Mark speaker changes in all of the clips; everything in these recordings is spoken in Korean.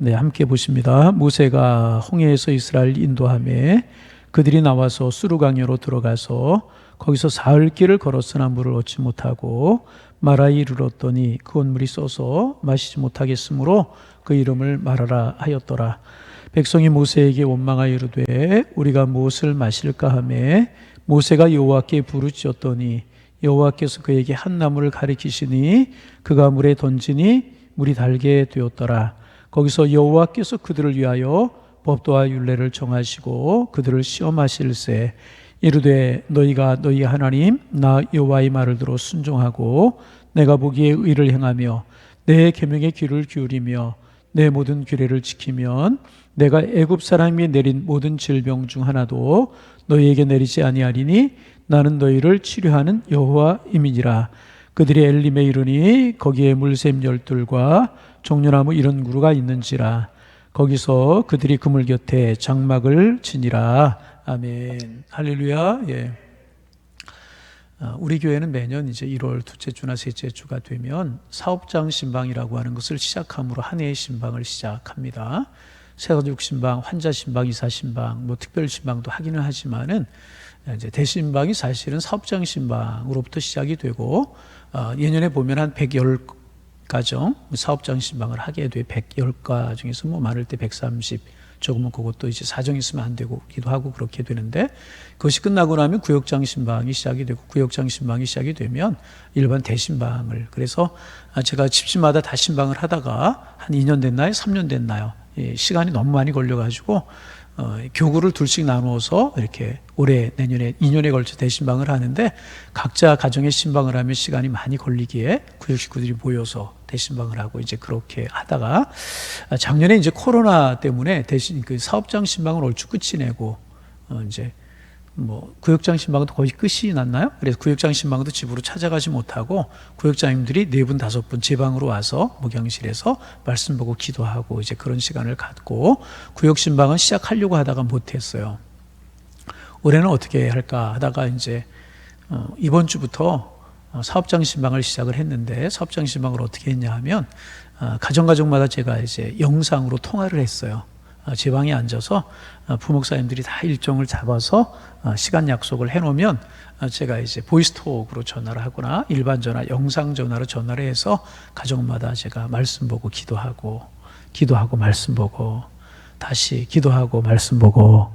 Speaker 1: 네, 함께 보십니다. 모세가 홍해에서 이스라엘 인도하매 그들이 나와서 수르강으로 들어가서 거기서 사흘 길을 걸었으나 물을 얻지 못하고 마라에 이르렀더니 그곳 물이 써서 마시지 못하겠으므로 그 이름을 마라라 하였더라. 백성이 모세에게 원망하여 이르되 우리가 무엇을 마실까 하매 모세가 여호와께 부르짖었더니 여호와께서 그에게 한 나무를 가리키시니 그가 물에 던지니 물이 달게 되었더라. 거기서 여호와께서 그들을 위하여 법도와 율례를 정하시고 그들을 시험하실세 이르되 너희가 너희 하나님 나 여호와의 말을 들어 순종하고 내가 보기에 의를 행하며 내 계명에 귀를 기울이며 내 모든 규례를 지키면 내가 애굽 사람이 내린 모든 질병 중 하나도 너희에게 내리지 아니하리니 나는 너희를 치료하는 여호와임이니라. 그들이 엘림에 이르니 거기에 물샘 열둘과 종려나무 이런 그루가 있는지라. 거기서 그들이 그물 곁에 장막을 치니라. 아멘. 할렐루야. 예. 우리 교회는 매년 이제 1월 둘째 주나 셋째 주가 되면 사업장 신방이라고 하는 것을 시작함으로 한 해의 신방을 시작합니다. 세가족 신방, 환자 신방, 이사 신방, 뭐 특별 신방도 하기는 하지만은 이제 대신방이 사실은 사업장 신방으로부터 시작이 되고 예년에 보면 한 110가정 사업장 신방을 하게 돼 110가정에서 뭐 많을 때 130 조금은 그것도 이제 사정이 있으면 안 되기도 하고 그렇게 되는데 그것이 끝나고 나면 구역장 신방이 시작이 되고 구역장 신방이 시작이 되면 일반 대신방을 그래서 제가 집집마다 다 신방을 하다가 한 2년 됐나요? 3년 됐나요? 예, 시간이 너무 많이 걸려가지고 교구를 둘씩 나누어서 이렇게 올해 내년에 2년에 걸쳐 대신방을 하는데 각자 가정의 신방을 하면 시간이 많이 걸리기에 구역 식구들이 모여서 대신방을 하고 이제 그렇게 하다가 작년에 이제 코로나 때문에 대신 그 사업장 신방을 얼추 끝이 내고 이제 뭐 구역장 신방은 거의 끝이 났나요? 그래서 구역장 신방도 집으로 찾아가지 못하고 구역장님들이 4분 5분 제 방으로 와서 목양실에서 말씀 보고 기도하고 이제 그런 시간을 갖고 구역 신방은 시작하려고 하다가 못했어요. 올해는 어떻게 할까 하다가 이제 이번 주부터 사업장 신방을 시작을 했는데 사업장 신방을 어떻게 했냐 하면 가정마다 제가 이제 영상으로 통화를 했어요. 제 방에 앉아서 부목사님들이 다 일정을 잡아서 시간 약속을 해놓으면 제가 이제 보이스톡으로 전화를 하거나 일반 전화, 영상 전화로 전화를 해서 가정마다 제가 말씀 보고 기도하고 말씀 보고 다시 기도하고 말씀 보고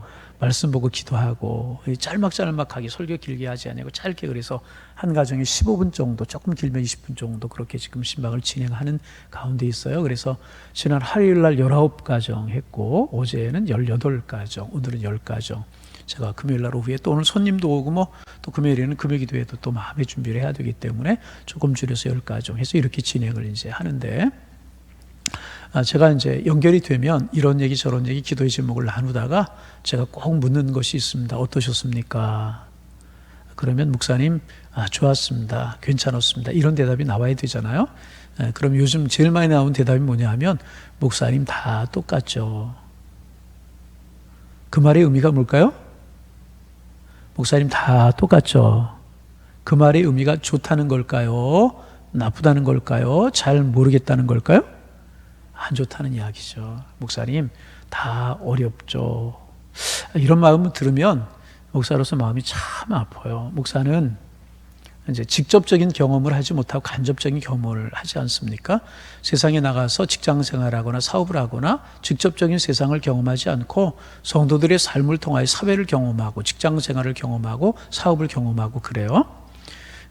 Speaker 1: 기도하고 짤막하게 설교 길게 하지 않고 짧게 그래서 한 가정에 15분 정도 조금 길면 20분 정도 그렇게 지금 신방을 진행하는 가운데 있어요. 그래서 지난 화요일 날 19가정 했고 어제는 18가정 오늘은 10가정 제가 금요일 날 오후에 또 오늘 손님도 오고 뭐 또 금요일에는 금요기도회도 또 마음의 준비를 해야 되기 때문에 조금 줄여서 10가정 해서 이렇게 진행을 이제 하는데 제가 이제 연결이 되면 이런 얘기 저런 얘기 기도의 제목을 나누다가 제가 꼭 묻는 것이 있습니다. 어떠셨습니까? 그러면 목사님 좋았습니다. 괜찮았습니다. 이런 대답이 나와야 되잖아요. 그럼 요즘 제일 많이 나오는 대답이 뭐냐 하면 목사님 다 똑같죠. 그 말의 의미가 뭘까요? 목사님 다 똑같죠. 그 말의 의미가 좋다는 걸까요? 나쁘다는 걸까요? 잘 모르겠다는 걸까요? 안 좋다는 이야기죠. 목사님 다 어렵죠. 이런 마음을 들으면 목사로서 마음이 참 아파요. 목사는 이제 직접적인 경험을 하지 못하고 간접적인 경험을 하지 않습니까? 세상에 나가서 직장 생활하거나 사업을 하거나 직접적인 세상을 경험하지 않고 성도들의 삶을 통하여 사회를 경험하고 직장 생활을 경험하고 사업을 경험하고 그래요.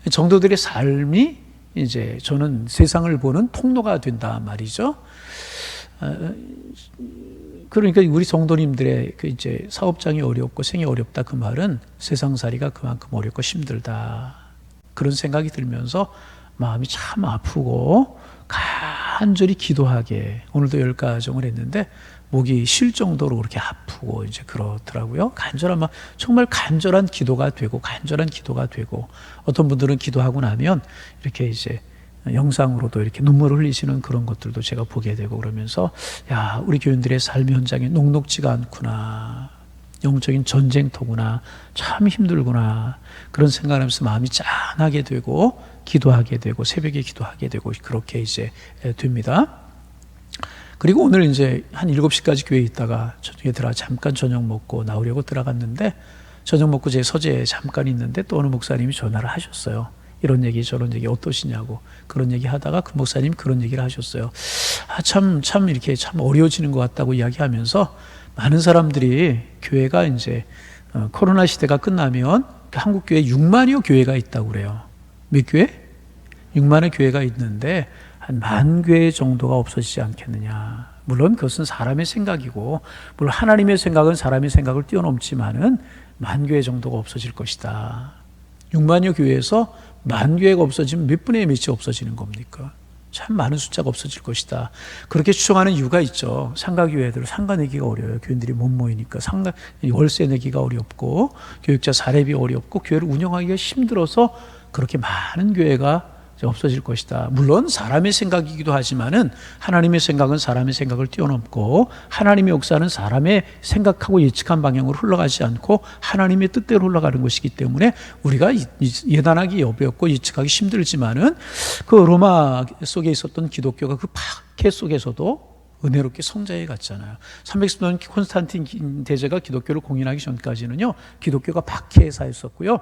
Speaker 1: 성도들의 삶이 이제 저는 세상을 보는 통로가 된다 말이죠. 그러니까 우리 성도님들의 그 이제 사업장이 어렵고 생이 어렵다 그 말은 세상살이가 그만큼 어렵고 힘들다 그런 생각이 들면서 마음이 참 아프고 간절히 기도하게 오늘도 10가정을 했는데 목이 쉴 정도로 그렇게 아프고 이제 그렇더라고요. 정말 간절한 기도가 되고 어떤 분들은 기도하고 나면 이렇게 이제 영상으로도 이렇게 눈물을 흘리시는 그런 것들도 제가 보게 되고 그러면서 야 우리 교인들의 삶의 현장이 녹록지가 않구나 영적인 전쟁터구나 참 힘들구나 그런 생각하면서 마음이 짠하게 되고 기도하게 되고 새벽에 기도하게 되고 그렇게 이제 됩니다. 그리고 오늘 이제 한 7시까지 교회에 있다가 저녁에 잠깐 저녁 먹고 나오려고 들어갔는데, 저녁 먹고 제 서재에 잠깐 있는데 또 어느 목사님이 전화를 하셨어요. 이런 얘기 저런 얘기 어떠시냐고. 그런 얘기 하다가 그 목사님 그런 얘기를 하셨어요. 참 이렇게 참 어려워지는 것 같다고 이야기하면서, 많은 사람들이 교회가 이제 코로나 시대가 끝나면 한국 교회에 6만여 교회가 있다고 그래요. 몇 교회? 6만의 교회가 있는데 한 10,000교회 정도가 없어지지 않겠느냐. 물론 그것은 사람의 생각이고, 물론 하나님의 생각은 사람의 생각을 뛰어넘지만은 10,000교회 정도가 없어질 것이다. 6만여 교회에서 10,000교회가 없어지면 몇 분의 몇이 없어지는 겁니까? 참 많은 숫자가 없어질 것이다. 그렇게 추정하는 이유가 있죠. 상가교회들 상가 내기가 어려워요. 교인들이 못 모이니까 월세 내기가 어렵고, 교육자 사례비 어렵고, 교회를 운영하기가 힘들어서 그렇게 많은 교회가 없어질 것이다. 물론 사람의 생각이기도 하지만은 하나님의 생각은 사람의 생각을 뛰어넘고, 하나님의 역사는 사람의 생각하고 예측한 방향으로 흘러가지 않고 하나님의 뜻대로 흘러가는 것이기 때문에 우리가 예단하기 어렵고 예측하기 힘들지만은, 그 로마 속에 있었던 기독교가 그 박해 속에서도 은혜롭게 성장해 갔잖아요. 310년 콘스탄틴 대제가 기독교를 공인하기 전까지는요, 기독교가 박해의 사였었고요,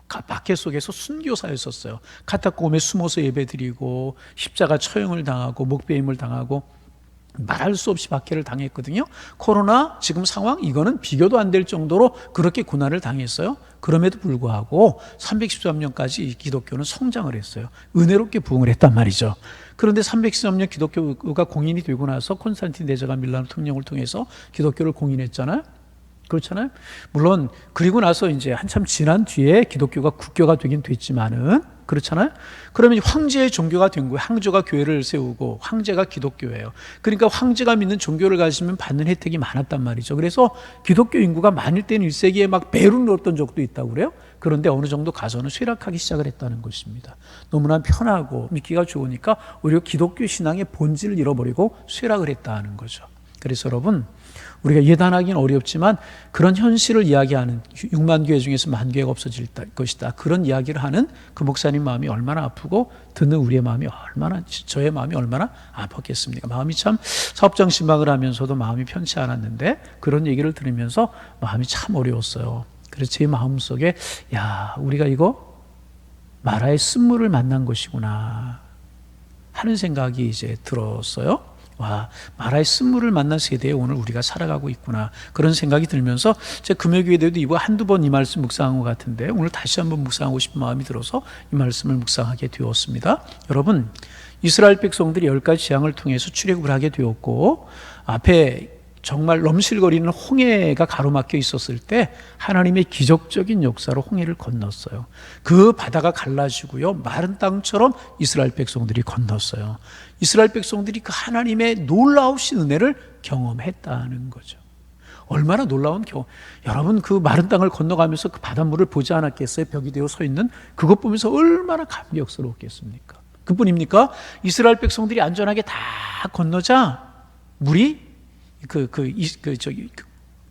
Speaker 1: 박해 속에서 순교사였었어요. 카타콤에 숨어서 예배드리고 십자가 처형을 당하고 목배임을 당하고 말할 수 없이 박해를 당했거든요. 코로나 지금 상황, 이거는 비교도 안 될 정도로 그렇게 고난을 당했어요. 그럼에도 불구하고 313년까지 기독교는 성장을 했어요. 은혜롭게 부흥을 했단 말이죠. 그런데 313년 기독교가 공인이 되고 나서 콘스탄틴 대제가 밀라노 특령을 통해서 기독교를 공인했잖아요. 그렇잖아요. 물론 그리고 나서 이제 한참 지난 뒤에 기독교가 국교가 되긴 됐지만은, 그렇잖아요. 그러면 황제의 종교가 된 거예요. 황제가 교회를 세우고 황제가 기독교예요. 그러니까 황제가 믿는 종교를 가지면 받는 혜택이 많았단 말이죠. 그래서 기독교 인구가 많을 때는 1세기에 막 배로 늘었던 적도 있다고 그래요. 그런데 어느 정도 가서는 쇠락하기 시작을 했다는 것입니다. 너무나 편하고 믿기가 좋으니까 오히려 기독교 신앙의 본질을 잃어버리고 쇠락을 했다는 거죠. 그래서 여러분, 우리가 예단하기는 어렵지만 그런 현실을 이야기하는, 6만 교회 중에서 10,000교회가 없어질 것이다, 그런 이야기를 하는 그 목사님 마음이 얼마나 아프고, 듣는 우리의 마음이 얼마나, 저의 마음이 얼마나 아팠겠습니까? 마음이 참, 사업장 신방을 하면서도 마음이 편치 않았는데 그런 얘기를 들으면서 마음이 참 어려웠어요. 그래서 제 마음속에, 야, 우리가 이거 마라의 쓴물을 만난 것이구나 하는 생각이 이제 들었어요. 와, 마라의 쓴물을 만난 세대에 오늘 우리가 살아가고 있구나, 그런 생각이 들면서 제가 금요교회에도 이거 한두 번 이 말씀 묵상한 것 같은데, 오늘 다시 한번 묵상하고 싶은 마음이 들어서 이 말씀을 묵상하게 되었습니다. 여러분, 이스라엘 백성들이 10가지 재앙을 통해서 출애굽을 하게 되었고, 앞에 정말 넘실거리는 홍해가 가로막혀 있었을 때 하나님의 기적적인 역사로 홍해를 건넜어요. 그 바다가 갈라지고요, 마른 땅처럼 이스라엘 백성들이 건넜어요. 이스라엘 백성들이 그 하나님의 놀라우신 은혜를 경험했다는 거죠. 얼마나 놀라운 경험. 여러분, 그 마른 땅을 건너가면서 그 바닷물을 보지 않았겠어요? 벽이 되어 서 있는 그것 보면서 얼마나 감격스러웠겠습니까? 그뿐입니까? 이스라엘 백성들이 안전하게 다 건너자 물이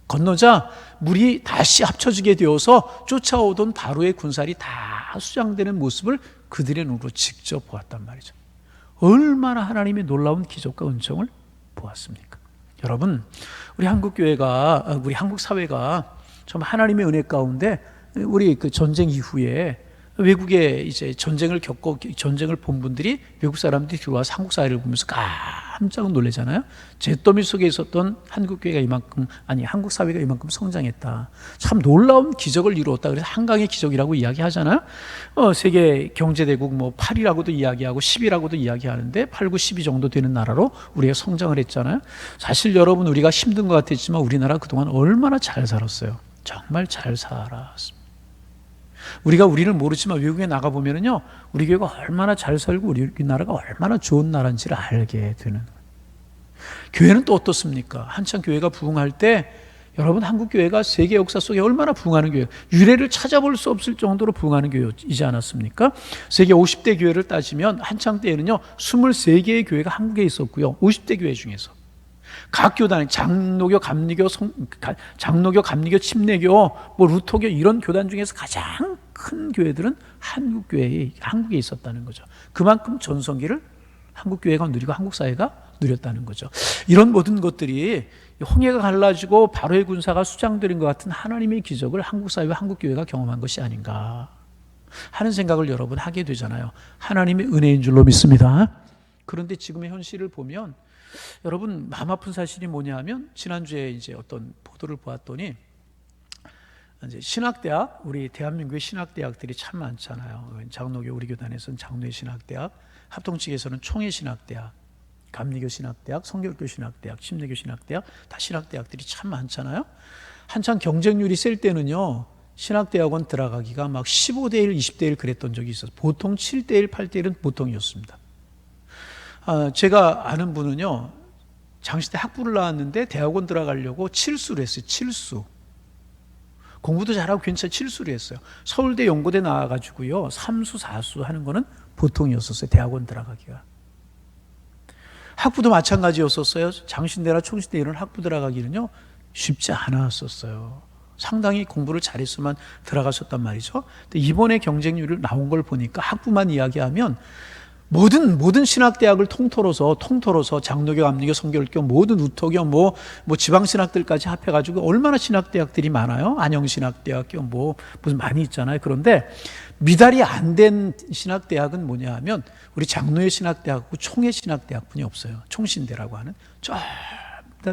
Speaker 1: 건너자 물이 다시 합쳐지게 되어서 쫓아오던 바로의 군사들이 다 수장되는 모습을 그들의 눈으로 직접 보았단 말이죠. 얼마나 하나님의 놀라운 기적과 은총을 보았습니까? 여러분, 우리 한국 교회가, 우리 한국 사회가 정말 하나님의 은혜 가운데, 우리 그 전쟁 이후에 외국에 이제 전쟁을 본 분들이, 외국 사람들이 들어와서 한국 사회를 보면서 깜짝 놀라잖아요. 잿더미 속에 있었던 한국 교회가 이만큼, 아니 한국 사회가 이만큼 성장했다, 참 놀라운 기적을 이루었다. 그래서 한강의 기적이라고 이야기하잖아요. 세계 경제대국 뭐 8이라고도 이야기하고 10이라고도 이야기하는데 8, 9, 12 정도 되는 나라로 우리가 성장을 했잖아요. 사실 여러분, 우리가 힘든 것 같았지만 우리나라 그동안 얼마나 잘 살았어요. 정말 잘 살았습니다. 우리가 우리를 모르지만 외국에 나가보면요, 우리 교회가 얼마나 잘 살고 우리나라가 얼마나 좋은 나라인지를 알게 되는. 교회는 또 어떻습니까? 한참 교회가 부흥할 때, 여러분, 한국 교회가 세계 역사 속에 얼마나 부흥하는 교회, 유래를 찾아볼 수 없을 정도로 부흥하는 교회이지 않았습니까? 세계 50대 교회를 따지면 한창 때에는요 23개의 교회가 한국에 있었고요, 50대 교회 중에서 각 교단, 장로교, 감리교, 침례교, 뭐 루터교, 이런 교단 중에서 가장 큰 교회들은 한국에 있었다는 거죠. 그만큼 전성기를 한국 교회가 누리고 한국 사회가 누렸다는 거죠. 이런 모든 것들이 홍해가 갈라지고 바로의 군사가 수장들인 것 같은 하나님의 기적을 한국 사회와 한국 교회가 경험한 것이 아닌가 하는 생각을 여러분 하게 되잖아요. 하나님의 은혜인 줄로 믿습니다. 그런데 지금의 현실을 보면 여러분 마음 아픈 사실이 뭐냐 하면 지난주에 이제 어떤 보도를 보았더니 이제 신학대학, 우리 대한민국의 신학대학들이 참 많잖아요. 장로교 우리 교단에서는 장로의 신학대학, 합동측에서는 총회 신학대학, 감리교 신학대학, 성결교 신학대학, 침례교 신학대학, 다 신학대학들이 참 많잖아요. 한창 경쟁률이 셀 때는요, 신학대학원 들어가기가 막 15대 1, 20대 1 그랬던 적이 있어서 보통 7대 1, 8대 1은 보통이었습니다. 제가 아는 분은요, 장시대 학부를 나왔는데 대학원 들어가려고 칠수를 했어요. 칠수. 공부도 잘하고 괜찮아 칠수를 했어요. 서울대 연고대 나와가지고요, 3수, 4수 하는 거는 보통이었었어요. 대학원 들어가기가. 학부도 마찬가지였었어요. 장신대나 총신대 이런 학부 들어가기는요, 쉽지 않았었어요. 상당히 공부를 잘했으면 들어갔었단 말이죠. 근데 이번에 경쟁률을 나온 걸 보니까 학부만 이야기하면 모든 신학대학을 통틀어서 장로교, 감리교, 성결교, 모든 우토교, 뭐 지방신학들까지 합해가지고 얼마나 신학대학들이 많아요. 안영신학대학교 무슨 많이 있잖아요. 그런데 미달이 안 된 신학대학은 뭐냐 하면 우리 장로의 신학대학하고 총회 신학대학뿐이 없어요. 총신대라고 하는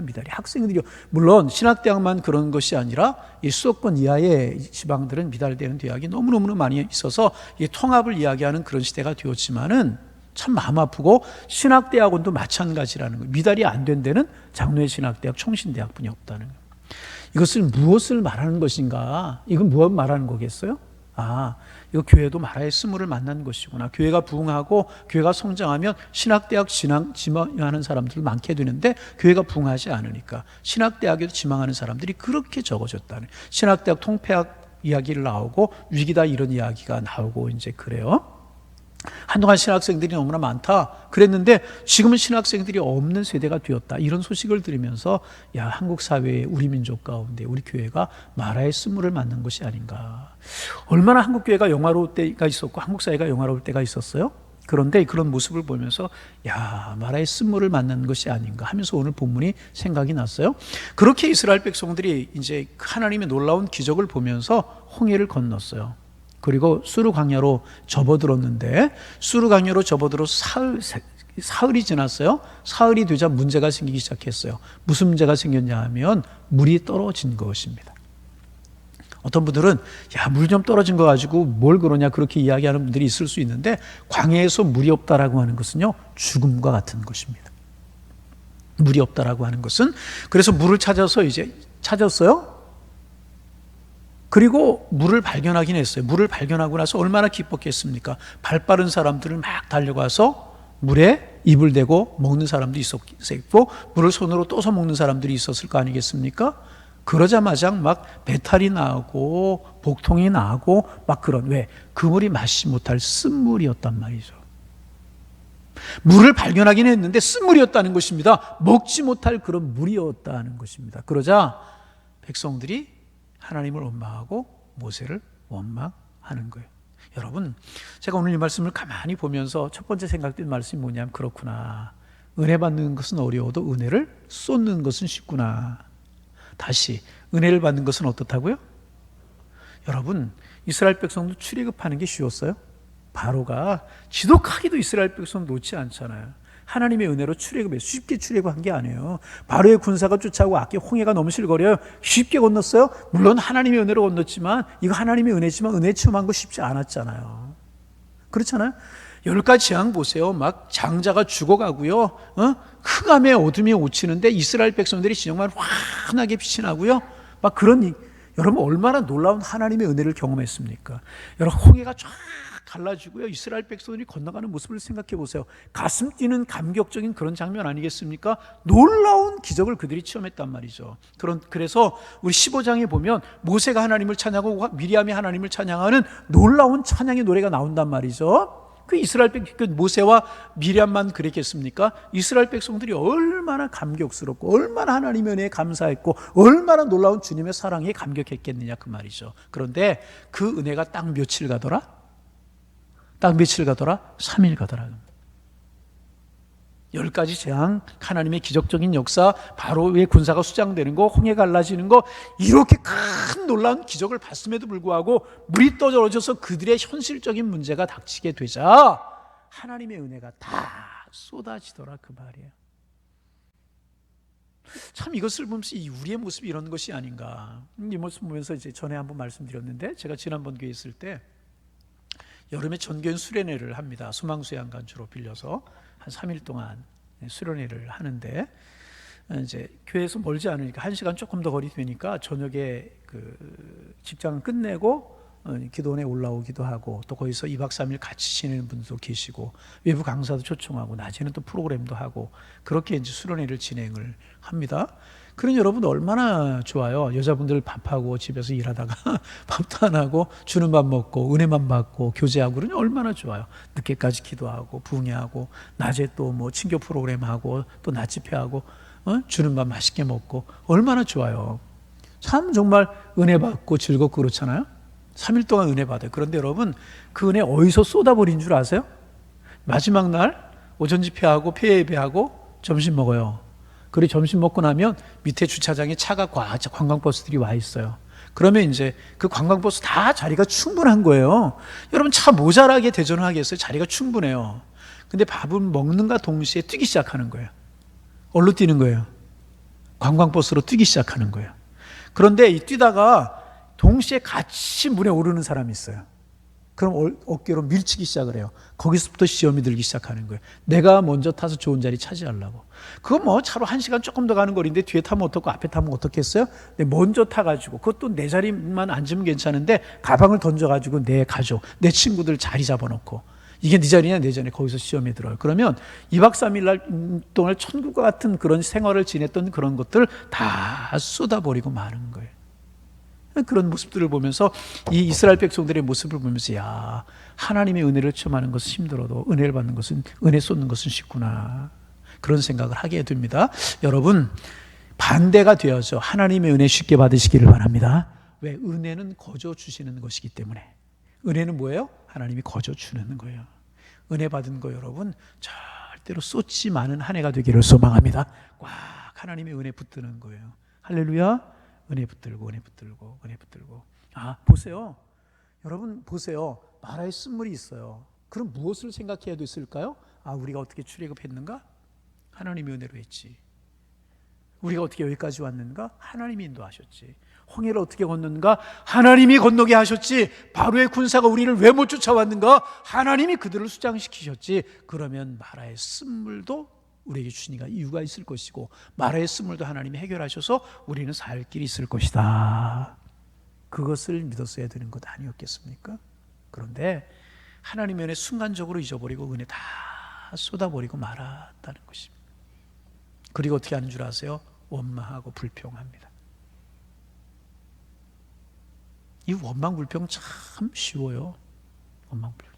Speaker 1: 미달이 학생들이, 물론 신학대학만 그런 것이 아니라 이 수도권 이하의 지방들은 미달되는 대학이 너무너무 많이 있어서 이 통합을 이야기하는 그런 시대가 되었지만은 참 마음 아프고 신학대학원도 마찬가지라는 거예요. 미달이 안 된 데는 장로의 신학대학, 총신대학뿐이 없다는 거예요. 이것을 무엇을 말하는 것인가? 이건 무엇 말하는 거겠어요? 이거 교회도 마라의 스물을 만난 것이구나. 교회가 부흥하고 교회가 성장하면 신학대학 지망하는 사람들 많게 되는데 교회가 부흥하지 않으니까 신학대학에도 지망하는 사람들이 그렇게 적어졌다는, 신학대학 통폐학 이야기를 나오고 위기다 이런 이야기가 나오고 이제 그래요. 한동안 신학생들이 너무나 많다 그랬는데 지금은 신학생들이 없는 세대가 되었다, 이런 소식을 들으면서 한국 사회의 우리 민족 가운데 우리 교회가 마라의 쓴물을 맞는 것이 아닌가. 얼마나 한국 교회가 영화로울 때가 있었고 한국 사회가 영화로울 때가 있었어요. 그런데 그런 모습을 보면서 마라의 쓴물을 맞는 것이 아닌가 하면서 오늘 본문이 생각이 났어요. 그렇게 이스라엘 백성들이 이제 하나님의 놀라운 기적을 보면서 홍해를 건넜어요. 그리고 수르 광야로 접어들었는데, 수르 광야로 접어들어 사흘이 지났어요. 사흘이 되자 문제가 생기기 시작했어요. 무슨 문제가 생겼냐 하면 물이 떨어진 것입니다. 어떤 분들은 물 좀 떨어진 거 가지고 뭘 그러냐 그렇게 이야기하는 분들이 있을 수 있는데, 광야에서 물이 없다라고 하는 것은요, 죽음과 같은 것입니다. 물이 없다라고 하는 것은, 그래서 물을 찾았어요. 그리고 물을 발견하긴 했어요. 물을 발견하고 나서 얼마나 기뻤겠습니까? 발 빠른 사람들은 막 달려가서 물에 입을 대고 먹는 사람도 있었고, 물을 손으로 떠서 먹는 사람들이 있었을 거 아니겠습니까? 그러자마자 막 배탈이 나고 복통이 나고 막 그런, 왜? 그 물이 마시지 못할 쓴물이었단 말이죠. 물을 발견하긴 했는데 쓴물이었다는 것입니다. 먹지 못할 그런 물이었다는 것입니다. 그러자 백성들이 하나님을 원망하고 모세를 원망하는 거예요. 여러분, 제가 오늘 이 말씀을 가만히 보면서 첫 번째 생각된 말씀이 뭐냐면, 그렇구나, 은혜 받는 것은 어려워도 은혜를 쏟는 것은 쉽구나. 다시, 은혜를 받는 것은 어떻다고요? 여러분, 이스라엘 백성도 출애굽하는 게 쉬웠어요? 바로가 지독하게도 이스라엘 백성 놓지 않잖아요. 하나님의 은혜로 출애굽해 쉽게 출애굽한 게 아니에요. 바로의 군사가 쫓아오고 앞에 홍해가 넘실거려요. 쉽게 건넜어요? 물론 하나님의 은혜로 건넜지만, 이거 하나님의 은혜지만 은혜 체험한 거 쉽지 않았잖아요. 그렇잖아요. 10가지 재앙 보세요. 막 장자가 죽어가고요, 흑암의 어둠이 오치는데 이스라엘 백성들이 정말 환하게 빛이 나고요, 막 그런, 여러분 얼마나 놀라운 하나님의 은혜를 경험했습니까? 여러분, 홍해가 쫙 갈라지고요, 이스라엘 백성들이 건너가는 모습을 생각해 보세요. 가슴 뛰는 감격적인 그런 장면 아니겠습니까? 놀라운 기적을 그들이 체험했단 말이죠. 그래서 우리 15장에 보면 모세가 하나님을 찬양하고 미리암이 하나님을 찬양하는 놀라운 찬양의 노래가 나온단 말이죠. 그 모세와 미리암만 그랬겠습니까? 이스라엘 백성들이 얼마나 감격스럽고 얼마나 하나님의 은혜에 감사했고 얼마나 놀라운 주님의 사랑에 감격했겠느냐 그 말이죠. 그런데 그 은혜가 딱 며칠 가더라? 3일 가더라. 10가지 재앙, 하나님의 기적적인 역사, 바로의 군사가 수장되는 거, 홍해 갈라지는 거, 이렇게 큰 놀라운 기적을 봤음에도 불구하고 물이 떨어져서 그들의 현실적인 문제가 닥치게 되자 하나님의 은혜가 다 쏟아지더라, 그 말이에요. 참 이것을 보면서 우리의 모습이 이런 것이 아닌가. 이 모습 보면서 이제 전에 한번 말씀드렸는데, 제가 지난번 교회 있을 때 여름에 전교인 수련회를 합니다. 소망수양관 주로 빌려서 한 3일 동안 수련회를 하는데, 이제 교회에서 멀지 않으니까 1시간 조금 더 거리 되니까 저녁에 그 직장 끝내고 기도원에 올라오기도 하고, 또 거기서 2박 3일 같이 지내는 분도 계시고, 외부 강사도 초청하고, 낮에는 또 프로그램도 하고, 그렇게 이제 수련회를 진행을 합니다. 그런 여러분 얼마나 좋아요. 여자분들 밥하고 집에서 일하다가 밥도 안 하고 주는 밥 먹고 은혜만 받고 교제하고 그러니 얼마나 좋아요. 늦게까지 기도하고 부흥회하고, 낮에 또 뭐 친교 프로그램 하고, 또 낮 집회하고, 주는 밥 맛있게 먹고 얼마나 좋아요. 참 정말 은혜 받고 즐겁고 그렇잖아요. 3일 동안 은혜 받아요. 그런데 여러분, 그 은혜 어디서 쏟아버린 줄 아세요? 마지막 날 오전 집회하고 폐회 예배하고 점심 먹어요. 그리고 점심 먹고 나면 밑에 주차장에 차가 관광버스들이 와 있어요. 그러면 이제 그 관광버스 다 자리가 충분한 거예요. 여러분, 차 모자라게 대전을 하겠어요? 자리가 충분해요. 근데 밥은 먹는가 동시에 뛰기 시작하는 거예요. 어디로 뛰는 거예요? 관광버스로 뛰기 시작하는 거예요. 그런데 이 뛰다가 동시에 같이 물에 오르는 사람이 있어요. 그럼 어깨로 밀치기 시작을 해요. 거기서부터 시험이 들기 시작하는 거예요. 내가 먼저 타서 좋은 자리 차지하려고. 그거 뭐 차로 1시간 조금 더 가는 거리인데 뒤에 타면 어떻고 앞에 타면 어떻겠어요? 근데 먼저 타가지고, 그것도 내 자리만 앉으면 괜찮은데 가방을 던져가지고 내 가족, 내 친구들 자리 잡아놓고, 이게 네 자리냐 내 자리, 거기서 시험에 들어요. 그러면 2박 3일 날 동안 천국과 같은 그런 생활을 지냈던 그런 것들 다 쏟아버리고 마는 거예요. 그런 모습들을 보면서, 이 이스라엘 백성들의 모습을 보면서, 야, 하나님의 은혜를 체험하는 것은 힘들어도 은혜를 받는 것은, 은혜 쏟는 것은 쉽구나, 그런 생각을 하게 됩니다. 여러분, 반대가 되어서 하나님의 은혜 쉽게 받으시기를 바랍니다. 왜? 은혜는 거저 주시는 것이기 때문에. 은혜는 뭐예요? 하나님이 거저 주는 거예요. 은혜 받은 거 여러분 절대로 쏟지 마는 한 해가 되기를 소망합니다. 꽉 하나님의 은혜 붙드는 거예요. 할렐루야. 은혜 붙들고 은혜 붙들고 은혜 붙들고. 아, 보세요. 여러분 보세요. 나라에 쓴물이 있어요. 그럼 무엇을 생각해야 됐을까요? 아, 우리가 어떻게 출애굽했는가? 하나님의 은혜로 했지. 우리가 어떻게 여기까지 왔는가? 하나님이 인도하셨지. 홍해를 어떻게 건넜는가? 하나님이 건너게 하셨지. 바로의 군사가 우리를 왜 못 쫓아왔는가? 하나님이 그들을 수장시키셨지. 그러면 마라의 쓴물도 우리에게 주시니까 이유가 있을 것이고, 마라의 쓴물도 하나님이 해결하셔서 우리는 살 길이 있을 것이다. 그것을 믿었어야 되는 것 아니었겠습니까? 그런데 하나님의 은혜 순간적으로 잊어버리고 은혜 다 쏟아버리고 말았다는 것입니다. 그리고 어떻게 하는 줄 아세요? 원망하고 불평합니다. 이 원망 불평 참 쉬워요. 원망 불평.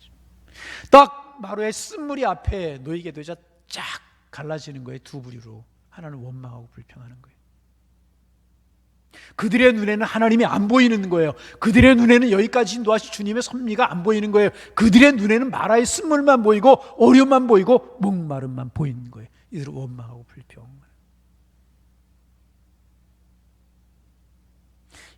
Speaker 1: 딱 마루의 쓴물이 앞에 놓이게 되자 쫙 갈라지는 거예요. 두 부류로. 하나는 원망하고 불평하는 거예요. 그들의 눈에는 하나님이 안 보이는 거예요. 그들의 눈에는 여기까지 인도하신 주님의 섭리가 안 보이는 거예요. 그들의 눈에는 마라의 쓴물만 보이고 어려움만 보이고 목마름만 보이는 거예요. 이들은 원망하고 불평.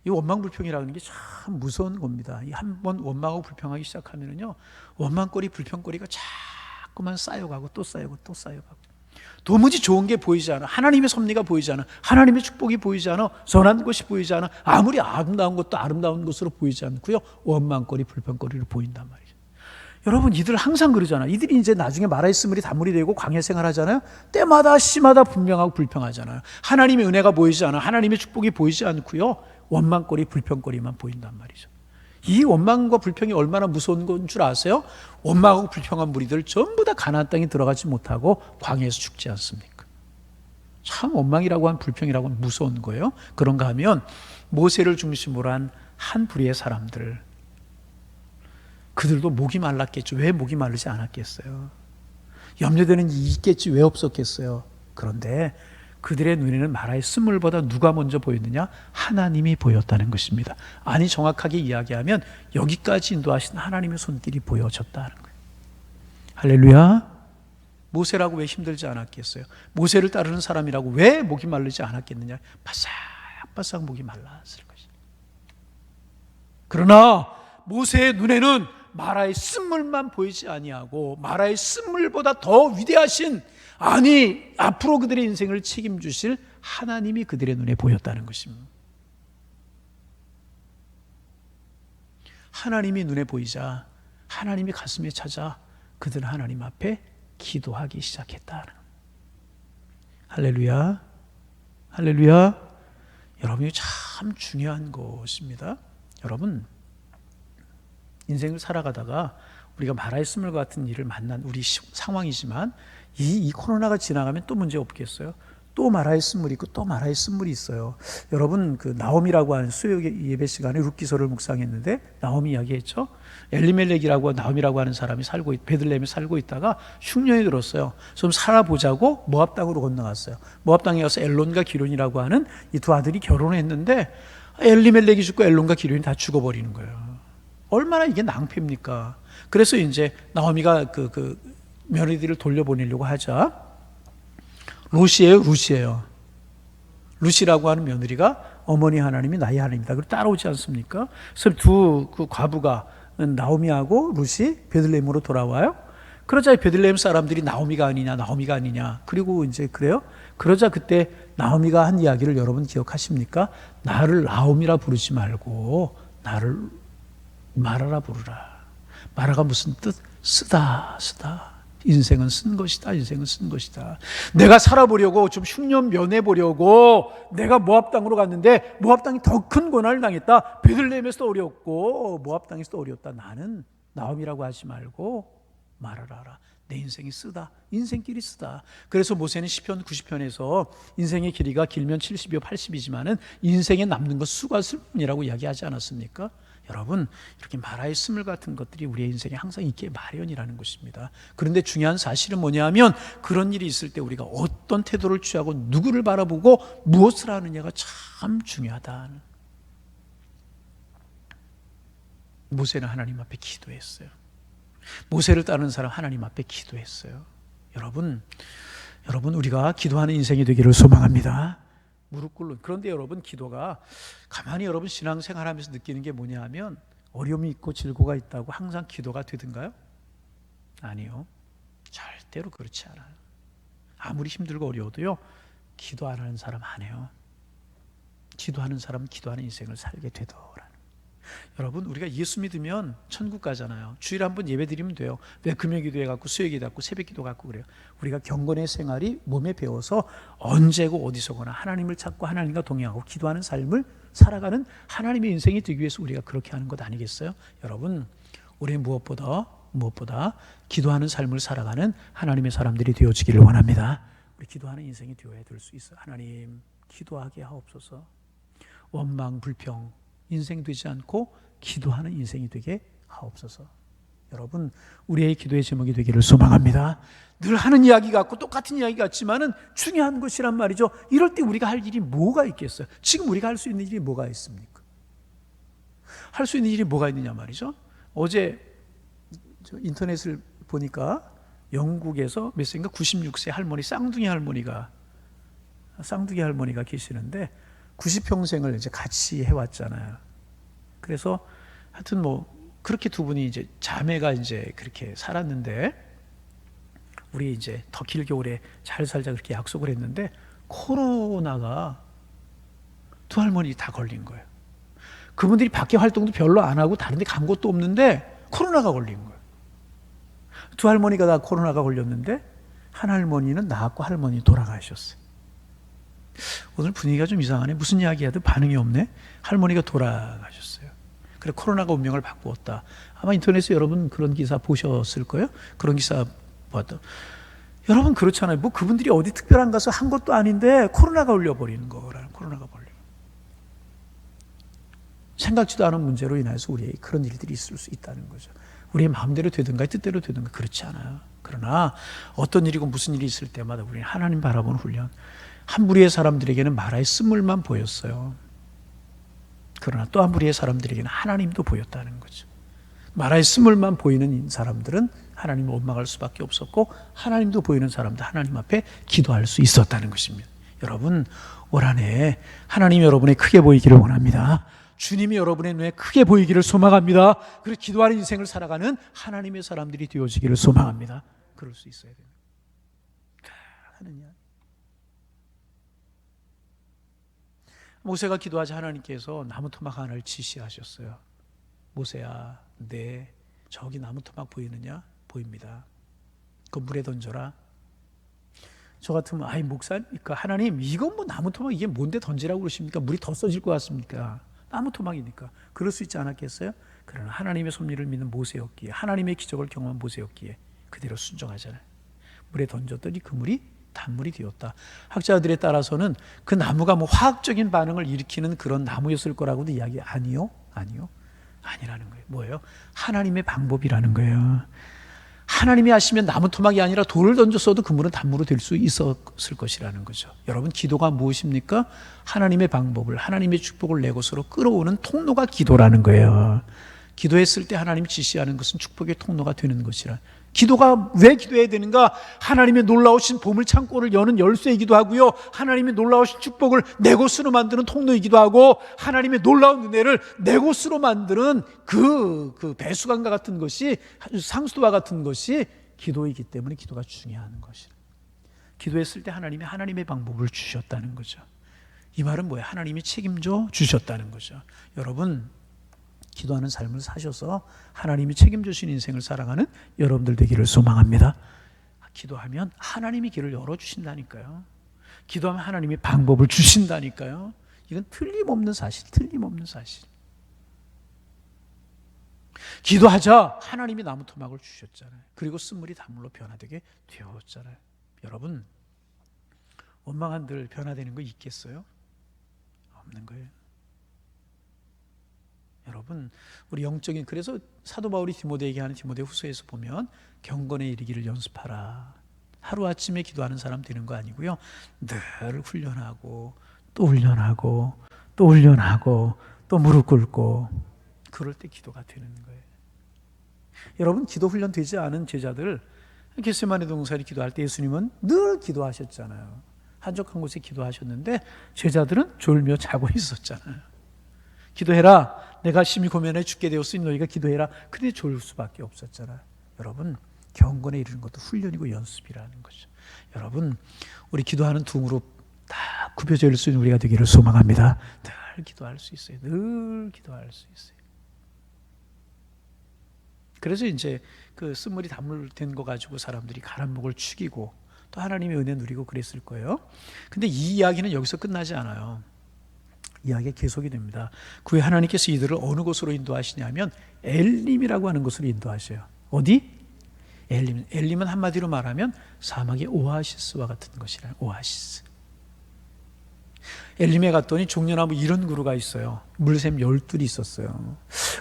Speaker 1: 이 원망불평이라는 게 참 무서운 겁니다. 한번 원망하고 불평하기 시작하면요, 원망거리 불평거리가 자꾸만 쌓여가고 또 쌓이고 또 쌓여가고, 도무지 좋은 게 보이지 않아. 하나님의 섭리가 보이지 않아. 하나님의 축복이 보이지 않아. 선한 것이 보이지 않아. 아무리 아름다운 것도 아름다운 것으로 보이지 않고요, 원망거리 불평거리로 보인단 말이죠. 여러분, 이들 항상 그러잖아. 이들이 이제 나중에 마라의 쓴물이 단물이 되고 광야 생활하잖아요. 때마다 시마다 분명하고 불평하잖아요. 하나님의 은혜가 보이지 않아. 하나님의 축복이 보이지 않고요, 원망거리 불평거리만 보인단 말이죠. 이 원망과 불평이 얼마나 무서운 건 줄 아세요? 원망하고 불평한 무리들 전부 다 가나안 땅에 들어가지 못하고 광야에서 죽지 않습니까? 참 원망이라고 한 불평이라고 하면 무서운 거예요. 그런가 하면 모세를 중심으로 한 한 부리의 사람들, 그들도 목이 말랐겠죠. 왜 목이 마르지 않았겠어요? 염려되는 일이 있겠지. 왜 없었겠어요? 그런데 그들의 눈에는 마라의 쓴물보다 누가 먼저 보였느냐? 하나님이 보였다는 것입니다. 아니, 정확하게 이야기하면 여기까지 인도하신 하나님의 손길이 보여졌다는 거예요. 할렐루야. 모세라고 왜 힘들지 않았겠어요? 모세를 따르는 사람이라고 왜 목이 마르지 않았겠느냐? 바싹바싹 목이 말랐을 것이다. 그러나 모세의 눈에는 마라의 쓴물만 보이지 아니하고 마라의 쓴물보다 더 위대하신, 아니 앞으로 그들의 인생을 책임주실 하나님이 그들의 눈에 보였다는 것입니다. 하나님이 눈에 보이자 하나님이 가슴에 찾아 그들은 하나님 앞에 기도하기 시작했다. 할렐루야, 할렐루야. 여러분이 참 중요한 것입니다. 여러분, 인생을 살아가다가 우리가 마라의 쓴물 같은 일을 만난 우리 상황이지만 이 코로나가 지나가면 또 문제 없겠어요? 또 마라의 쓴물이 있고 또 마라의 쓴물이 있어요. 여러분, 그 나홈이라고 하는 수요 예배 시간에 룻기서를 묵상했는데 나홈이 이야기했죠. 엘리멜렉이라고 나홈이라고 하는 사람이 베들레헴에 살고 있다가 흉년이 들었어요. 좀 살아보자고 모압 땅으로 건너갔어요. 모압 땅에 가서 엘론과 기론이라고 하는 이 두 아들이 결혼했는데 엘리멜렉이 죽고 엘론과 기론이 다 죽어버리는 거예요. 얼마나 이게 낭패입니까? 그래서 이제 나홈이가 그 며느리들을 돌려보내려고 하자 루시예요. 루시라고 하는 며느리가 어머니 하나님이 나의 하나님이다. 그리고 따라오지 않습니까? 그래서 두 그 과부가 나오미하고 루시 베들레헴으로 돌아와요. 그러자 베들레헴 사람들이 나오미가 아니냐. 그리고 이제 그래요. 그러자 그때 나오미가 한 이야기를 여러분 기억하십니까? 나를 나오미라 부르지 말고 나를 마라라 부르라. 마라가 무슨 뜻? 쓰다. 인생은 쓴 것이다. 내가 살아보려고 좀 흉년 면해보려고 내가 모압 땅으로 갔는데 모압 땅이 더 큰 고난을 당했다. 베들레헴에서도 어렵고 모압 땅에서도 어렵다. 나는 나옴이라고 하지 말고 말하라. 내 인생이 쓰다. 인생길이 쓰다. 그래서 모세는 시편 90편에서 인생의 길이가 길면 70이요 80이지만은 인생에 남는 것 수가 슬픔이라고 이야기하지 않았습니까? 여러분, 이렇게 마라의 쓴물 같은 것들이 우리의 인생에 항상 있기에 마련이라는 것입니다. 그런데 중요한 사실은 뭐냐 하면 그런 일이 있을 때 우리가 어떤 태도를 취하고 누구를 바라보고 무엇을 하느냐가 참 중요하다. 모세는 하나님 앞에 기도했어요. 모세를 따르는 사람 하나님 앞에 기도했어요. 여러분 우리가 기도하는 인생이 되기를 소망합니다. 무릎 꿇는. 그런데 여러분, 기도가 가만히 여러분 신앙생활하면서 느끼는 게 뭐냐 하면 어려움이 있고 질고가 있다고 항상 기도가 되든가요? 아니요. 절대로 그렇지 않아요. 아무리 힘들고 어려워도요, 기도 안 하는 사람 안 해요. 기도하는 사람은 기도하는 인생을 살게 되더라는. 여러분, 우리가 예수 믿으면 천국 가잖아요. 주일에 한번 예배 드리면 돼요. 왜 금요 기도해 갖고 수요 기도 갖고 새벽 기도 갖고 그래요? 우리가 경건의 생활이 몸에 배워서 언제고 어디서거나 하나님을 찾고 하나님과 동행하고 기도하는 삶을 살아가는 하나님의 인생이 되기 위해서 우리가 그렇게 하는 것 아니겠어요? 여러분, 우리 무엇보다 기도하는 삶을 살아가는 하나님의 사람들이 되어지기를 원합니다. 우리 기도하는 인생이 되어야 될 수 있어요. 하나님, 기도하게 하옵소서. 원망, 불평 인생 되지 않고 기도하는 인생이 되게 하옵소서. 여러분, 우리의 기도의 제목이 되기를 소망합니다. 늘 하는 이야기 같고 똑같은 이야기 같지만은 중요한 것이란 말이죠. 이럴 때 우리가 할 일이 뭐가 있겠어요? 지금 우리가 할 수 있는 일이 뭐가 있습니까? 할 수 있는 일이 뭐가 있느냐 말이죠. 어제 인터넷을 보니까 영국에서 몇 세인가 96세 할머니 쌍둥이 할머니가 계시는데 90평생을 이제 같이 해왔잖아요. 그래서 하여튼 그렇게 두 분이 이제 자매가 이제 그렇게 살았는데 우리 이제 더 길게 오래 잘 살자 그렇게 약속을 했는데 코로나가 두 할머니 다 걸린 거예요. 그분들이 밖에 활동도 별로 안 하고 다른 데 간 곳도 없는데 코로나가 걸린 거예요. 두 할머니가 다 코로나가 걸렸는데 한 할머니는 나았고 할머니 돌아가셨어요. 오늘 분위기가 좀 이상하네. 무슨 이야기해도 반응이 없네. 할머니가 돌아가셨어요. 그래, 코로나가 운명을 바꾸었다. 아마 인터넷에 여러분 그런 기사 보셨을 거예요. 그런 기사 봤다. 여러분 그렇잖아요. 그분들이 어디 특별한 가서 한 것도 아닌데 코로나가 올려버리는 거라는. 코로나가 벌려. 생각지도 않은 문제로 인해서 우리의 그런 일들이 있을 수 있다는 거죠. 우리의 마음대로 되든가 뜻대로 되든가 그렇지 않아요. 그러나 어떤 일이고 무슨 일이 있을 때마다 우리는 하나님 바라보는 훈련. 한 무리의 사람들에게는 마라의 쓴물만 보였어요. 그러나 또 한 무리의 사람들에게는 하나님도 보였다는 거죠. 마라의 쓴물만 보이는 사람들은 하나님을 원망할 수밖에 없었고 하나님도 보이는 사람도 하나님 앞에 기도할 수 있었다는 것입니다. 여러분, 올 한 해 하나님이 여러분의 크게 보이기를 원합니다. 주님이 여러분의 눈에 크게 보이기를 소망합니다. 그리고 기도하는 인생을 살아가는 하나님의 사람들이 되어지기를 소망합니다. 그럴 수 있어야 됩니다. 하느냐. 모세가 기도하자 하나님께서 나무 토막 하나를 지시하셨어요. 모세야, 저기 나무 토막 보이느냐? 보입니다. 그 물에 던져라. 저 같으면 목사님, 하나님 이건 뭐 나무 토막 이게 뭔데 던지라고 그러십니까? 물이 더 써질 것 같습니까? 나무 토막이니까. 그럴 수 있지 않았겠어요? 그러나 하나님의 섭리를 믿는 모세였기에, 하나님의 기적을 경험한 모세였기에 그대로 순종하잖아요. 물에 던졌더니 그 물이 단물이 되었다. 학자들에 따라서는 그 나무가 뭐 화학적인 반응을 일으키는 그런 나무였을 거라고도 이야기 아니요. 아니라는 거예요. 뭐예요? 하나님의 방법이라는 거예요. 하나님이 하시면 나무 토막이 아니라 돌을 던졌어도 그 물은 단물로 될 수 있었을 것이라는 거죠. 여러분, 기도가 무엇입니까? 하나님의 방법을, 하나님의 축복을 내 곳으로 끌어오는 통로가 기도라는 거예요. 기도했을 때 하나님이 지시하는 것은 축복의 통로가 되는 것이라. 기도가 왜 기도해야 되는가? 하나님의 놀라우신 보물 창고를 여는 열쇠이기도 하고요, 하나님의 놀라우신 축복을 내 곳으로 만드는 통로이기도 하고, 하나님의 놀라운 은혜를 내 곳으로 만드는 그 배수관과 같은 것이, 상수도와 같은 것이 기도이기 때문에 기도가 중요한 것이라. 기도했을 때 하나님이 하나님의 방법을 주셨다는 거죠. 이 말은 뭐예요? 하나님이 책임져 주셨다는 거죠. 여러분, 기도하는 삶을 사셔서 하나님이 책임져 주신 인생을 살아가는 여러분들 되기를 소망합니다. 기도하면 하나님이 길을 열어주신다니까요. 기도하면 하나님이 방법을 주신다니까요. 이건 틀림없는 사실. 기도하자 하나님이 나무 토막을 주셨잖아요. 그리고 쓴물이 단물로 변화되게 되었잖아요. 여러분, 원망한들 변화되는 거 있겠어요? 없는 거예요. 여러분, 우리 영적인, 그래서 사도 바울이 디모데에게 하는 디모데 후서에서 보면 경건에 이르기를 연습하라. 하루아침에 기도하는 사람 되는 거 아니고요, 늘 훈련하고 또 훈련하고 또 훈련하고 또 무릎 꿇고, 그럴 때 기도가 되는 거예요. 여러분, 기도 훈련 되지 않은 제자들, 겟세마네 동산에 기도할 때 예수님은 늘 기도하셨잖아요. 한적한 곳에 기도하셨는데 제자들은 졸며 자고 있었잖아요. 기도해라, 내가 심히 고면에 죽게 되었으니 너희가 기도해라. 근데 졸 수밖에 없었잖아요. 여러분, 경건에 이르는 것도 훈련이고 연습이라는 거죠. 여러분, 우리 기도하는 두 무릎 다 굽혀져 있을 수 있는 우리가 되기를 소망합니다. 늘 기도할 수 있어요. 늘 기도할 수 있어요. 그래서 이제 그 쓴물이 단물 된 거 가지고 사람들이 가난 목을 축이고 또 하나님의 은혜 누리고 그랬을 거예요. 근데 이 이야기는 여기서 끝나지 않아요. 이야기가 계속이 됩니다. 그 후에 하나님께서 이들을 어느 곳으로 인도하시냐면 엘림이라고 하는 곳으로 인도하셔요. 어디? 엘림. 엘림은 한마디로 말하면 사막의 오아시스와 같은 것이라. 오아시스. 엘림에 갔더니 종려나무 이런 그루가 있어요. 물샘 12이 있었어요.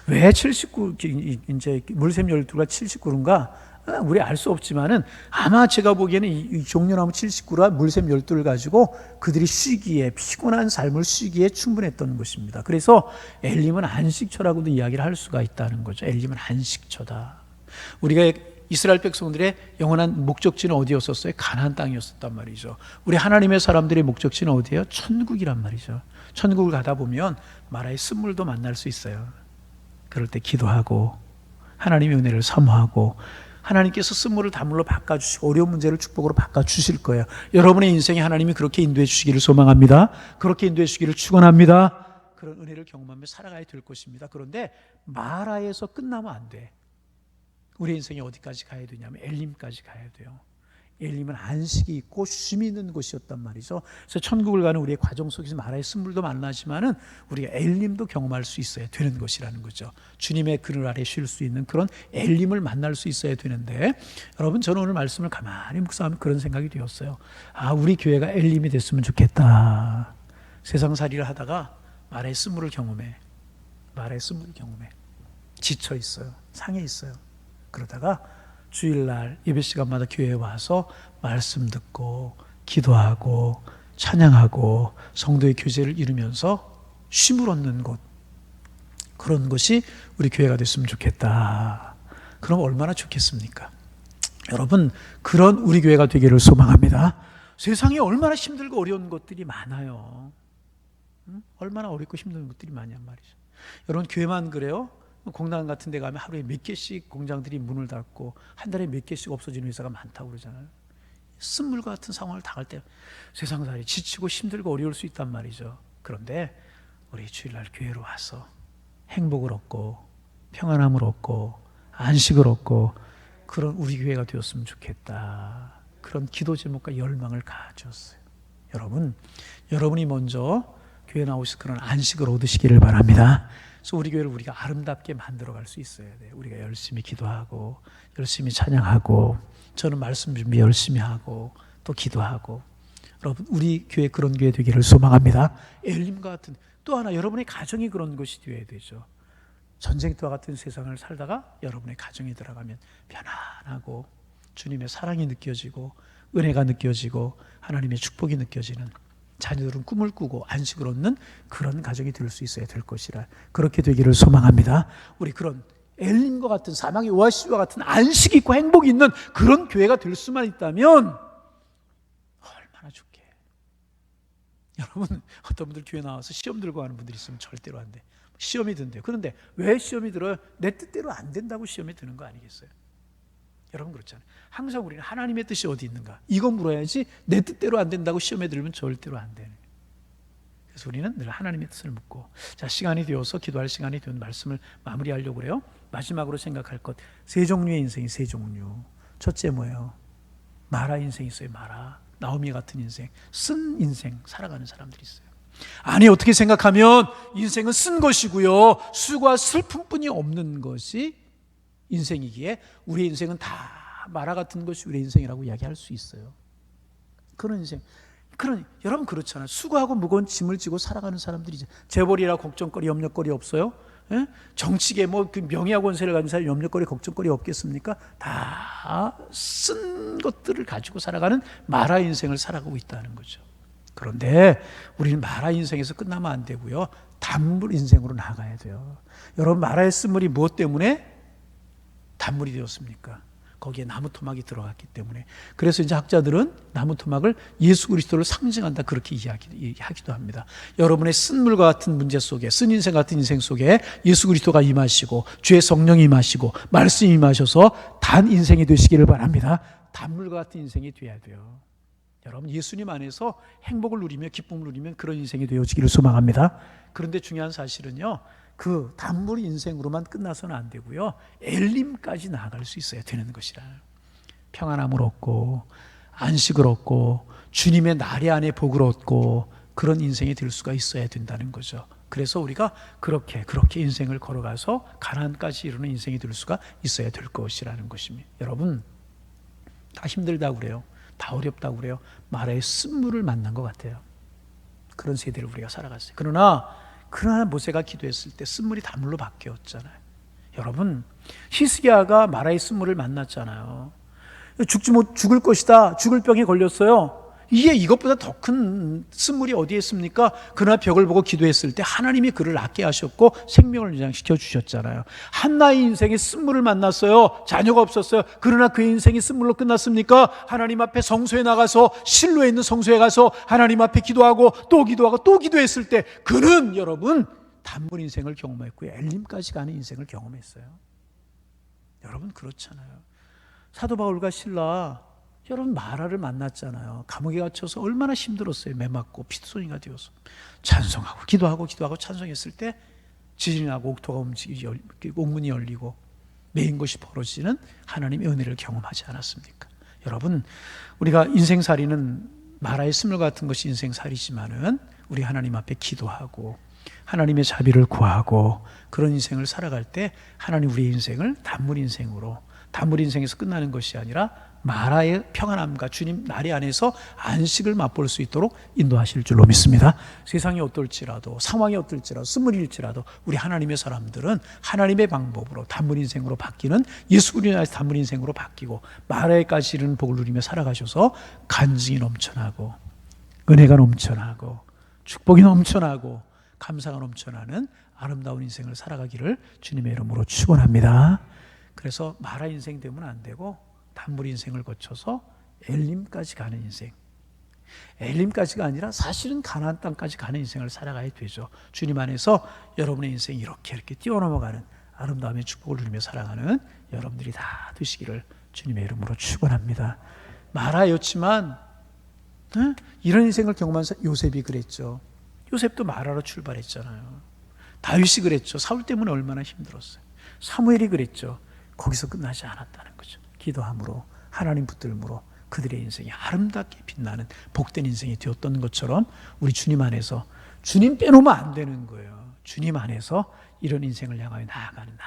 Speaker 1: 왜 79, 이제 물샘 12가 79그루인가? 우리 알 수 없지만은 아마 제가 보기에는 이 종려나무 79라 물샘 12를 가지고 그들이 쉬기에, 피곤한 삶을 쉬기에 충분했던 것입니다. 그래서 엘림은 안식처라고도 이야기를 할 수가 있다는 거죠. 엘림은 안식처다. 우리가 이스라엘 백성들의 영원한 목적지는 어디였었어요? 가나안 땅이었었단 말이죠. 우리 하나님의 사람들의 목적지는 어디예요? 천국이란 말이죠. 천국을 가다 보면 마라의 쓴물도 만날 수 있어요. 그럴 때 기도하고 하나님의 은혜를 사모하고 하나님께서 쓴물을 단물로 바꿔주시고 어려운 문제를 축복으로 바꿔주실 거예요. 여러분의 인생에 하나님이 그렇게 인도해 주시기를 소망합니다. 그렇게 인도해 주시기를 축원합니다. 그런 은혜를 경험하며 살아가야 될 것입니다. 그런데 마라에서 끝나면 안 돼. 우리 인생이 어디까지 가야 되냐면 엘림까지 가야 돼요. 엘림은 안식이 있고 쉼이 있는 곳이었단 말이죠. 그래서 천국을 가는 우리의 과정 속에서 마라의 쓴물도 만나지만은 우리가 엘림도 경험할 수 있어야 되는 것이라는 거죠. 주님의 그늘 아래 쉴 수 있는 그런 엘림을 만날 수 있어야 되는데, 여러분, 저는 오늘 말씀을 가만히 묵상하면 그런 생각이 되었어요. 우리 교회가 엘림이 됐으면 좋겠다. 세상살이를 하다가 마라의 쓴물을 경험해. 마라의 쓴물을 경험해. 지쳐 있어요. 상해 있어요. 그러다가 주일날 예배 시간마다 교회에 와서 말씀 듣고 기도하고 찬양하고 성도의 교제를 이루면서 쉼을 얻는 곳, 그런 것이 우리 교회가 됐으면 좋겠다. 그럼 얼마나 좋겠습니까? 여러분, 그런 우리 교회가 되기를 소망합니다. 세상에 얼마나 힘들고 어려운 것들이 많아요. 얼마나 어렵고 힘든 것들이 많냔 말이죠. 여러분, 교회만 그래요? 공단 같은 데 가면 하루에 몇 개씩 공장들이 문을 닫고 한 달에 몇 개씩 없어지는 회사가 많다고 그러잖아요. 쓴물과 같은 상황을 당할 때 세상살이 지치고 힘들고 어려울 수 있단 말이죠. 그런데 우리 주일날 교회로 와서 행복을 얻고 평안함을 얻고 안식을 얻고 그런 우리 교회가 되었으면 좋겠다. 그런 기도 제목과 열망을 가졌어요. 여러분이 먼저 교회 나오셔서 그런 안식을 얻으시기를 바랍니다. 그래서 우리 교회를 우리가 아름답게 만들어갈 수 있어야 돼요. 우리가 열심히 기도하고 열심히 찬양하고 저는 말씀 준비 열심히 하고 또 기도하고 여러분 우리 교회 그런 교회 되기를 소망합니다. 엘림과 같은 또 하나 여러분의 가정이 그런 것이 되어야 되죠. 전쟁터와 같은 세상을 살다가 여러분의 가정에 들어가면 편안하고 주님의 사랑이 느껴지고 은혜가 느껴지고 하나님의 축복이 느껴지는 자녀들은 꿈을 꾸고 안식을 얻는 그런 가정이 될 수 있어야 될 것이라 그렇게 되기를 소망합니다. 우리 그런 엘림과 같은 사망의 오아시스와 같은 안식 있고 행복이 있는 그런 교회가 될 수만 있다면 얼마나 좋게. 여러분 어떤 분들 교회 나와서 시험 들고 하는 분들이 있으면 절대로 안 돼. 시험이 든대요. 그런데 왜 시험이 들어요? 내 뜻대로 안 된다고 시험이 드는 거 아니겠어요? 여러분 그렇잖아요. 항상 우리는 하나님의 뜻이 어디 있는가 이거 물어야지 내 뜻대로 안 된다고 시험에 들면 절대로 안 되는 거예요. 그래서 우리는 늘 하나님의 뜻을 묻고 자 시간이 되어서 기도할 시간이 되면 말씀을 마무리하려고 그래요. 마지막으로 생각할 것 세 종류의 인생이 세 종류. 첫째 뭐예요? 마라 인생이 있어요. 마라 나오미 같은 인생 쓴 인생 살아가는 사람들이 있어요. 아니 어떻게 생각하면 인생은 쓴 것이고요 수고와 슬픔뿐이 없는 것이 인생이기에 우리의 인생은 다 마라 같은 것이 우리의 인생이라고 이야기할 수 있어요. 그런 인생 여러분 그렇잖아요. 수고하고 무거운 짐을 지고 살아가는 사람들이죠. 재벌이라 걱정거리 염려거리 없어요? 예? 정치계 그 명예와 권세를 가진 사람이 염려거리 걱정거리 없겠습니까? 다 쓴 것들을 가지고 살아가는 마라 인생을 살아가고 있다는 거죠. 그런데 우리는 마라 인생에서 끝나면 안 되고요 단물 인생으로 나가야 돼요. 여러분 마라의 쓴물이 무엇 때문에 단물이 되었습니까? 거기에 나무 토막이 들어갔기 때문에. 그래서 이제 학자들은 나무 토막을 예수 그리스도를 상징한다 그렇게 이야기하기도 합니다. 여러분의 쓴물과 같은 문제 속에 쓴 인생 같은 인생 속에 예수 그리스도가 임하시고 주의 성령이 임하시고 말씀이 임하셔서 단 인생이 되시기를 바랍니다. 단물과 같은 인생이 돼야 돼요. 여러분 예수님 안에서 행복을 누리며 기쁨을 누리면 그런 인생이 되어지기를 소망합니다. 그런데 중요한 사실은요 그 단물 인생으로만 끝나서는 안 되고요 엘림까지 나아갈 수 있어야 되는 것이라. 평안함을 얻고 안식을 얻고 주님의 나리 안에 복을 얻고 그런 인생이 될 수가 있어야 된다는 거죠. 그래서 우리가 그렇게 인생을 걸어가서 가나안까지 이루는 인생이 될 수가 있어야 될 것이라는 것입니다. 여러분 다 힘들다고 그래요. 다 어렵다고 그래요. 마라의 쓴물을 만난 것 같아요. 그런 세대를 우리가 살아갔어요. 그러나 모세가 기도했을 때 쓴물이 단물로 바뀌었잖아요. 여러분 히스기야가 마라의 쓴물을 만났잖아요. 죽을 것이다. 죽을 병에 걸렸어요. 이것보다 더 큰 쓴물이 어디에 있습니까? 그러나 벽을 보고 기도했을 때 하나님이 그를 낫게 하셨고 생명을 연장시켜 주셨잖아요. 한나의 인생에 쓴물을 만났어요. 자녀가 없었어요. 그러나 그의 인생이 쓴물로 끝났습니까? 하나님 앞에 성소에 나가서 실로에 있는 성소에 가서 하나님 앞에 기도하고 또 기도했을 때 그는 여러분 단물 인생을 경험했고요 엘림까지 가는 인생을 경험했어요. 여러분 그렇잖아요. 사도 바울과 실라 여러분 마라를 만났잖아요. 감옥에 갇혀서 얼마나 힘들었어요. 매 맞고 피투성이가 되어서 찬송하고 기도하고 찬송했을 때 지진이 나고 옥토가 옥문이 열리고 매인 것이 벌어지는 하나님의 은혜를 경험하지 않았습니까? 여러분 우리가 인생살이는 마라의 쓴물 같은 것이 인생살이지만은 우리 하나님 앞에 기도하고 하나님의 자비를 구하고 그런 인생을 살아갈 때 하나님 우리의 인생을 단물 인생에서 끝나는 것이 아니라 마라의 평안함과 주님 나리 안에서 안식을 맛볼 수 있도록 인도하실 줄로 믿습니다. 세상이 어떨지라도 상황이 어떨지라도 쓴물일지라도 우리 하나님의 사람들은 하나님의 방법으로 단물 인생으로 바뀌는 예수 그리스도 안에서 단물 인생으로 바뀌고 마라에까지 이르는 복을 누리며 살아가셔서 간증이 넘쳐나고 은혜가 넘쳐나고 축복이 넘쳐나고 감사가 넘쳐나는 아름다운 인생을 살아가기를 주님의 이름으로 축원합니다. 그래서 마라 인생 되면 안 되고 단물 인생을 거쳐서 엘림까지 가는 인생. 엘림까지가 아니라 사실은 가나안 땅까지 가는 인생을 살아가야 되죠. 주님 안에서 여러분의 인생이 이렇게 뛰어넘어가는 아름다움의 축복을 누리며 살아가는 여러분들이 다 되시기를 주님의 이름으로 축원합니다. 마라였지만 이런 인생을 경험한 요셉이 그랬죠. 요셉도 마라로 출발했잖아요. 다윗이 그랬죠. 사울 때문에 얼마나 힘들었어요. 사무엘이 그랬죠. 거기서 끝나지 않았다는 거죠. 기도함으로 하나님 붙들므로 그들의 인생이 아름답게 빛나는 복된 인생이 되었던 것처럼 우리 주님 안에서 주님 빼놓으면 안 되는 거예요. 주님 안에서 이런 인생을 향하여 나아가는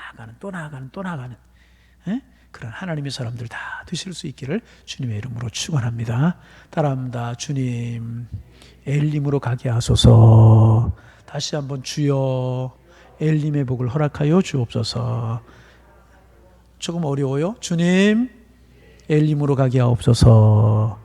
Speaker 1: 그런 하나님의 사람들 다 되실 수 있기를 주님의 이름으로 축원합니다. 따라합니다. 주님 엘림으로 가게 하소서. 다시 한번 주여 엘림의 복을 허락하여 주옵소서. 조금 어려워요. 주님 엘림으로 가게 하옵소서.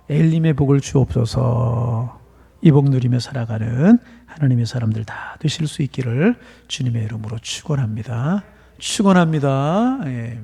Speaker 1: 엘림의 복을 주옵소서. 이 복 누리며 살아가는 하나님의 사람들 다 되실 수 있기를 주님의 이름으로 축원합니다. 축원합니다. 예.